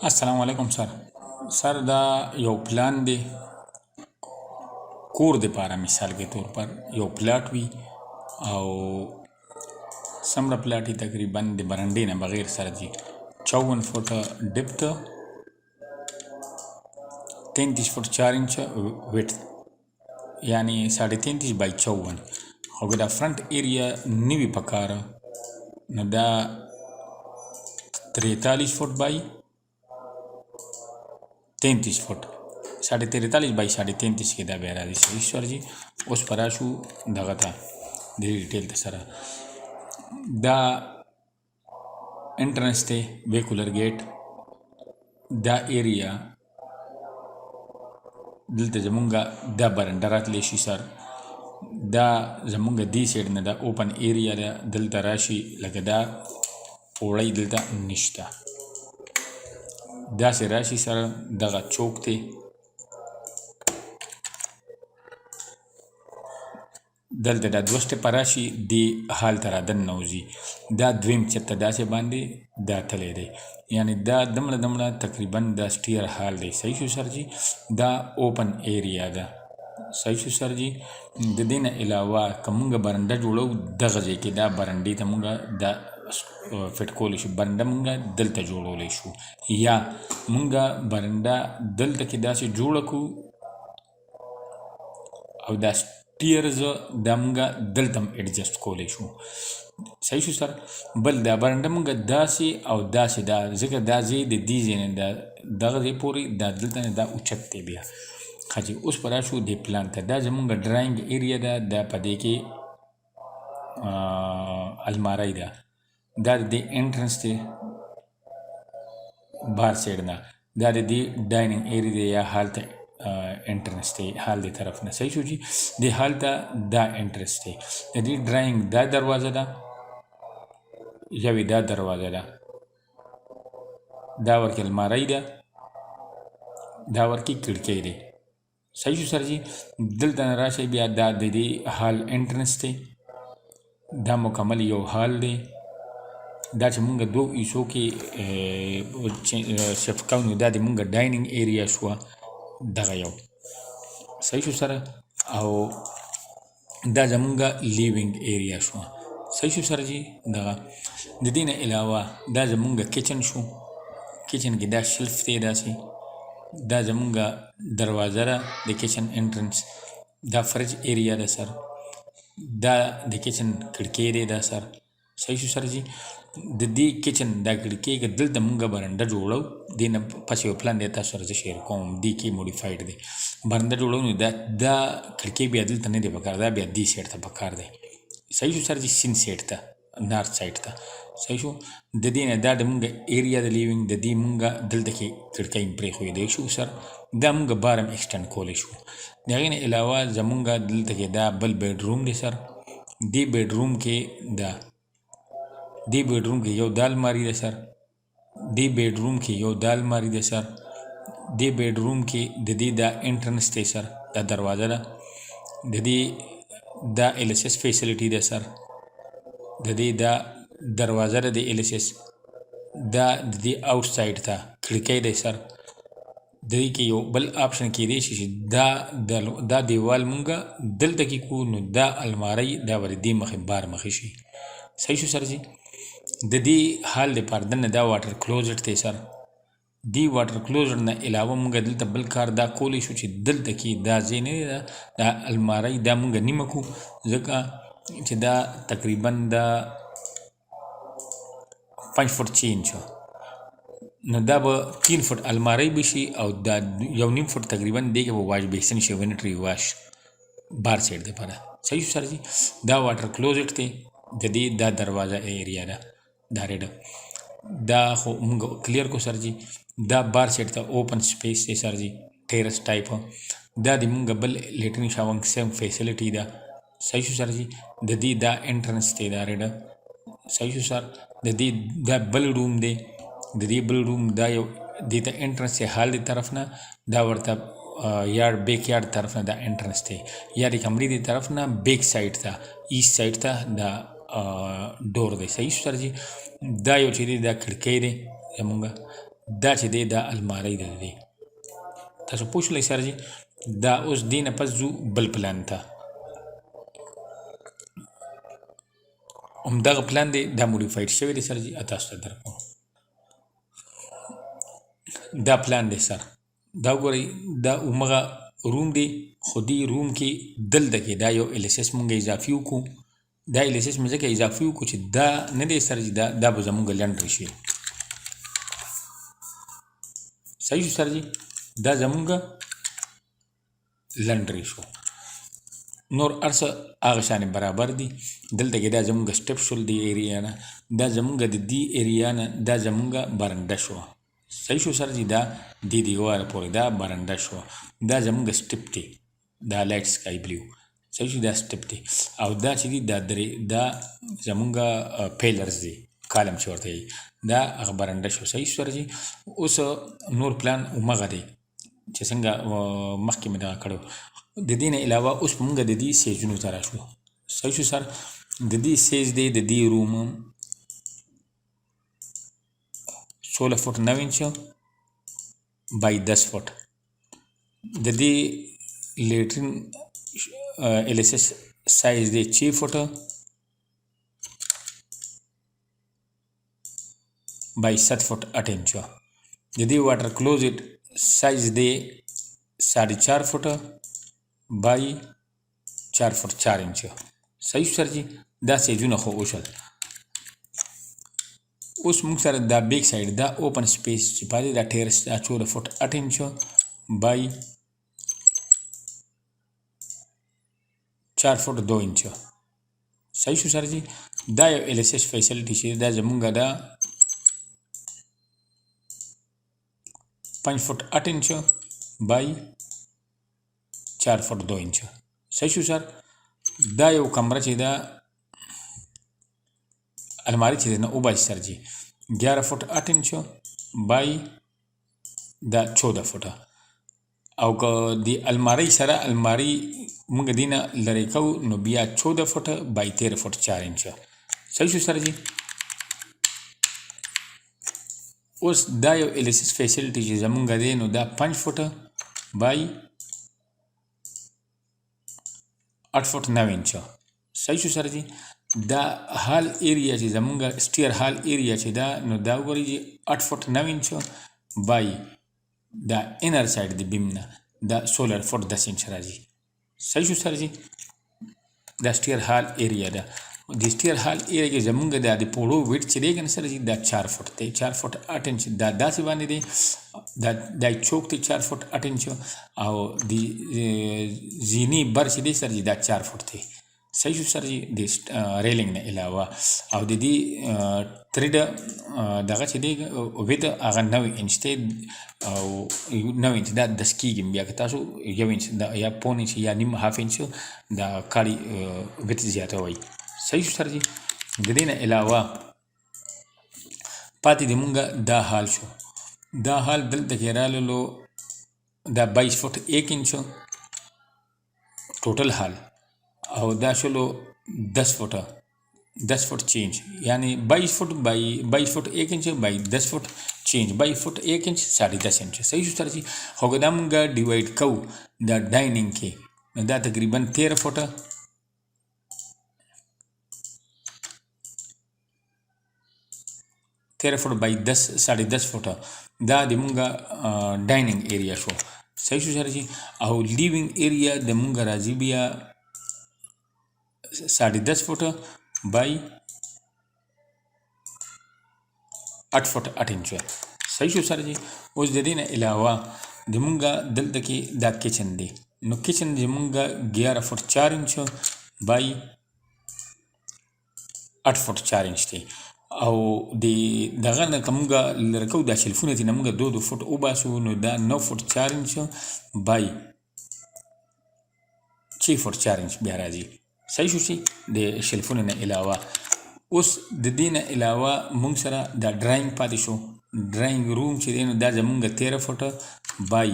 السلام علیکم سر دا یو پلان دی کور د پاره مثال کے طور پر یو پلاټ وي او سمره پلاټ تقریبا د برنډې نه بغیر سره جی 54 فټه ډیپت 33 فٹ 4 इंच ویټ یعنی 33.5 بائی 54 او دا فرنٹ ایریا نیوی پکاره نو دا 43 فٹ بائی 33 فٹ 43.5 بائی 33.5 کې دا بیا راځي صحیح سر جی اوس پر راشو دغه ته د ډیټیل ته سره دا انټرنس ته ویکولر گیټ دا ایریا دلته زمونږه دا برنډه راتلی شي سر دا زمونږه دی سایډ نه دا اوپن ایریا ده دلته راشي لکه دا پوړی دلته نشته داسې راشي سره دغه چوک دی دلته دا دوه سټپه راشي دې حال ته رادننه وځي دا دویم چت ته داسې باندې دا تلی دی یعنی دا دمړه دمړه تقریبا دا سټیر حال دی صحیح شو سر جی دا اوپن ایریا ده صحیح شو سر جی د دې نه علاوه که مونږ برنډه جوړو دغه ځای کې دا برنډې ته مونږ دا فټ کولی شو برنډه مونږ دلته جوړولی شو یا مونږ برنډه دلته کې داسې جوړه کړو او دا سټیرز دا مونږ دلته هم ایډجسټ کولی شو صحیح شو سر بل دا برنډه مونږ داسې او داسې دا ځکه دا ځای د دې ځای نه دغه ځای پورې دا دلته نه دا اوچت دی بیا ښه جي اوس به راشو دې پلان ته دا زمونږ ډرایینګ ایریا ده دا په دې کې الماری ده دا د دې انټرنس دی بهر سایډ نه دا د دې ډایننګ ایریا دی یا حال ته انټرنس دی حال دی طرف نه صحیح شو جی د حال ته دا انټرنس دی د دې ډرایینګ دا دروازه ده یا وی دا دروازه ده دا ورکې الماری ده دا ورکې کړکۍ دی صحیح شو سر جی دلته نه راشئ بیا دا د دې حال انټرنس دی دا مکمل یو حال دی دا چې مونږ دو ایسو کې شفت کوو نو دا د مونږ ډایننګ ایریا شوه دغه یو صحیح شو سره او دا زمونږ لیوینګ ایریا شوه صحیح شو سره جی دغه د دې نه علاوه دا زمونږ کچن شو کچن کې دا شلف دی داسې دا زمونږ دروازه ده د کچن انټرنس دا فرج ایریا ده سر دا د کچن کړکۍ دی دا سر صحیح شو سر جی د دې کچن دا کړکۍ که دلته مونږ برنډه جوړو دې نه پس یو پلان دی تاسو سره زه شیر کوم دې کې موډیفاید دی برنډه جوړو نو دا کړکۍ بیا دلته نه دی پکار دا بیا دې سایډ ته پکار دی صحیح شو سر جی سین سایډ ته نارت سایډ ته صحیح شو د دې نه دا د مونږ ایریا د لیوینګ د دې مونږ دلته کې کړکۍ پرېښودی شو سر دا مونږ بارم ایکسټنډ کولی شو د هغې نه علاوه زمونږ دلته کې دا بل بیډروم دی سر دې بیډروم کې دا دې بیډروم کې یو دا الماري ده سر دې بیډروم کې یو دا الماري ده سر دې بیډروم کې د دې دا انټرنس دی سر دا دروازه ده د دې دا ایل ایس ایس فیسیلیټي ده سر د دې دا دروازه ده د ایل ایس ایس دا د دې آوټ سایډ ته کړکۍ دی سر د دې کې یو بل آپشن کیدی شي چې دا دیوال مونږ دلته کې کو نو دا الماری دا ور دې مخې بار مخې شي صحیح شو سر جی د دې حال لپاره دنه دا واټر کلوزټ دی سر دی واټر کلوزر نه علاوه مونږ دلته بل کار دا کولی شو چې دلته کې دا ځای نه دی دا الماری دا مونږ نیمه کو ځکه چې دا تقریبا دا 5 فٹ 6 انچ نو دا به 3 فٹ الماری بشي او دا یو نیم فٹ تقریبا دی کې به واش بیسن شي ونټری واش بار سایډ دی پاره صحیح سر جی دا واټر کلوزټ دی د دې دا دروازه ایریا ده دا ریډ دا خو مونږ کلیر کو سر جی دا بار سایډ ته اوپن سپیس دی سر جی ټیرس ټایپ دا د مونږ بل لیټرین شاورنګ سیم فیسیلیټي ده صحیح شو سر جی د دې دا انټرنس دی دا ریډ صحیح شو سر د دې دا بل روم دی د دې بل روم دا یو دې ته انټرنس دی حال دی طرف نه دا ورته یارډ بیک یارډ طرف نه دا انټرنس دی یا د کمرې دی طرف نه بیک سایډ ته ایست سایډ ته دا ډور دی. صحیح شو سره جي. دا یو چې دی دا کړکۍ دی زمونږ، دا چې دی دا المارۍ ده دی. تاسو پوه شولئ سره جي. دا اوس دې نه پس ځو بل پلان ته. همدغه پلان دی دا موډیفاید شوی دی سره جي. تاسو ته درکوم دا پلان دی سر. دا وګورئ دا همغه روم دی، خو دې روم کې دلته کې دا یو LSS مونږ اضافي وکړو. دا LSS مې ځکه اضافي وکړو چې دا نه دی سره جي، دا به زمونږ لنډ شي. صحیح شو سره جي. دا زمونږ لنډ شو. نور ارڅه هغه شانې برابر دي. دلته کې دا زمونږ سټپ شول دی ایریا نه، دا زمونږ د دې ایریا نه دا زمونږ برنډه شو. صحیح شو سره جي. دا دې دیواره پورې دا برنډه شو. دا زمونږ سټپ دی، دا لایټ سکای بلیو. صحیح شو. دا سټپ دی او دا چې دی دا زمونږ پیلرز دی، کالم چې ورته وایي، دا هغه برنډه شو. صحیح شو سره جي. اوس نور پلان همغه دی چې څنګه مخکې مې دغه کړی. د دې نه علاوه اوس مونږ د دې سیجونو ته راشو. صحیح شو سر. د دې سیج دی د دې روم 16 فٹ 9 انچ بائی 10 فٹ. د دې لیټرین LSS سائز دی 6 فٹ بائی 7 فٹ 8 انچ. د دې واټر کلوزٹ سائز دی 4.5 فٹ بائی 4 فٹ 4 انچ. صحیح سر جی. دا سیجونه خو وشل. اوس موږ سره دا بیک سایډ دا اوپن سپیس چې پاتې دا ټیرس دا 14 فٹ 8 انچ بائی 4 فٹ 2 انچ. صحیح شو سر جی. دا یو LSS فیسلټي چې دا زمونږ دا 5 فٹ 8 انچ بائی 4 فٹ 2 انچ. صحیح شو سر. دا یو کمره چې دا الماری چې نه وباسي سر جي 11 فٹ 8 انچ بائی دا 14 فٹ. او که دی الماری سره الماری موږ دینه لري کو نو بیا 14 فٹ بائی 13 فٹ 4 انچ. صحیح شو سر جي. اوس دا یو LSS فیسلټي چې زمونږ دی نو دا 5 فٹ بائی 8 فٹ 9 انچ. صحیح شو سر جي. دا هال ایریا چې زمونږ سټیر هال ایریا چې دا نو دا وګورئ چې 8 فٹ 9 انچ بائی دا انر سایډ دی بیم نه دا 16 فٹ 10 انچ راځي. صحیح شو سر جي. دا سټیر هال ایریا ده. د سټیر هال ایریا کې زمونږ دا د پوړو ویټ چې دی کنه سر جي دا 4 فٹ دی. 4 فٹ 8 انچ دا داسې باندې دی. دا چوک دی 4 فٹ 8 انچ او د زینی بر چې دی سر جي دا 4 فٹ دی. صحیح شو سر جي. د ریلنګ نه علاوه او د دې تھریډ دغه چې دی ویت هغه 9 انچ دی او 9 انچ دا 10 کېږي. بیا که تاسو 1 انچ یا پون انچ یا نیم هاف انچ دا کاړي ویت زیاتوئ. صحیح شو سر جي. د دې نه علاوه پاتې د مونږ دا حال شو. دا حال دلته کې راللو دا 22 فٹ 1 انچ ټوټل حال او دا شلو 10 فٹ چینج یعنی 22 فٹ بائی 22 فٹ 1 انچ بائی 10 فٹ چینج 22 فٹ 1 انچ 10.5 انچ. صحیح شو سر جي. خو دا مونږ ډیوایډ کو دا ډایننګ کې دا تقریبا 13 فٹ 13 فٹ بائی 10.5 فٹ دا د مونږ ډایننګ ایریا شو. صحیح شو سر جي. او لیوینګ ایریا د مونږ راځي بیا 10.5 فٹ بائی 8 فٹ 8 انچ. صحیح شو سر جي. اوس د دې نه علاوه د مونږ دلته کې دا کچن دی نو کچن د مونږ 11 فٹ 4 انچ بائی 8 فٹ 4 انچ دی. او د دغه نه کومګه لرکو دا شلفونه دي نمګه 2 فٹ وباسو نو دا 9 فٹ 4 انچ بائی 6 فٹ 4 انچ بیا راځي. صحیح شو شي. د شلفونه نه علاوه اوس د دې نه علاوه مونږ سره دا ډراینګ پاتې شو. ډراینګ روم چې دی نو دا زمونږ 13 فٹ بائی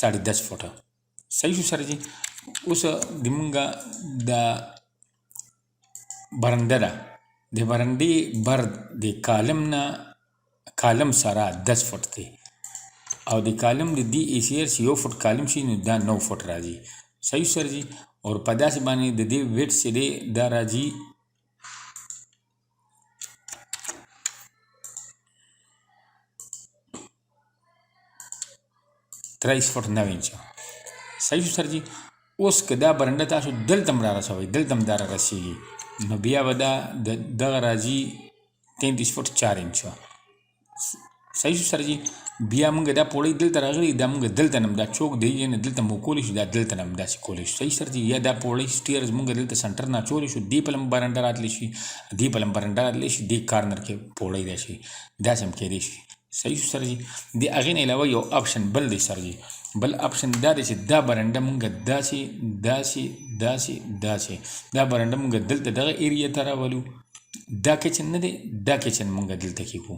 10.5 فٹ. صحیح شو سر جي. اوس د مونږه د برنده ده د برندې بر د کالم سره 10 فټ دی او د کالم د دی ایسیر سی 1 فټ کالم شي نو دا 9 فټ راځي صحیح سر جی اور په داسې باندې د دې ویټ چې دی دا راځي 23 فټ 9 انچه صحیح سر جی اوس که دا برنده تاسو دلته هم را رسوئ دلته هم دا را رسیږي نو بیا به دا دغه راځي 33 فټ 4 انچه صحیح سر جی بیا موږ دا پوړی دلته راغلی دا موږ دلته نم دا چوک دی نه دلته مو کولی شو دا دلته نم داسې کولی شو صحیح سر جی یا دا پوړی سټیرز موږ دلته سنټر نه اچولی شو دی پلم برنډه راتلی شي دی پلم برنډه راتلی شي دی کارنر کې پوړی دی شي داسې هم کېدی شي صحیح سر جی د هغې نه علاوه یو آپشن بل دی سر جی بل آپشن دا دی چې دا برنډه موږ داسې دا برنډه موږ دلته دغه ایریا ته راولو دا کچن نه دی دا کچن موږ دلته کېږو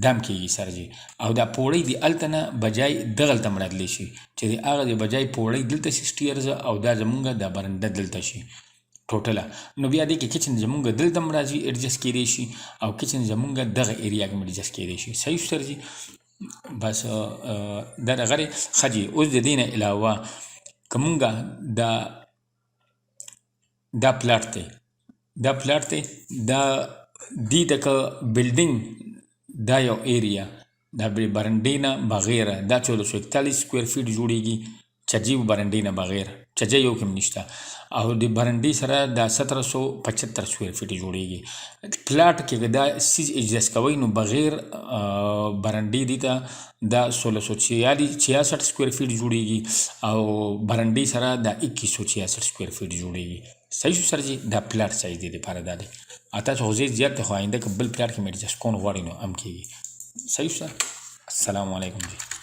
دام کېږي سر جی او دا پوړی د هلته نه بجای دغلته هم راتلی شي چې د هغه د بجای پوړی دلته شي سټیرز او دا زمونږ دا برنډه دلته شي ټوټله نو بیا دې کې کچن زمونږ دلته هم راځي ایډجسټ کېدی شي او کچن زمونږ دغه ایریا کې هم ایډجسټ کېدی شي صحیح سر جی بس دا دغه دی ښه جی اوس د دې نه علاوه که مونږ دا پلاټ دی دا دې ته که بلډینګ دا یو ایریا دا برنډې نه بغیر دا 1441 سکویر فیټ جوړیږي چجي برنډې نه بغیر چجي یو کوم نشته او د برنډې سره دا 1775 سکویر فیټ جوړیږي پلاټ کې دا سیز ایجاز کوي نو بغیر برنډې دي ته دا 1666 سکویر فیټ جوړیږي او برنډې سره دا 2166 سکویر فیټ جوړیږي صحیح سر جی دا پلاټ سایز دی لپاره دا دی اته خو زیات خو آینده که بل پلاټ کې مې ایډجسټ کول غواړئ نو هم کېږي صحیح سر السلام علیکم جی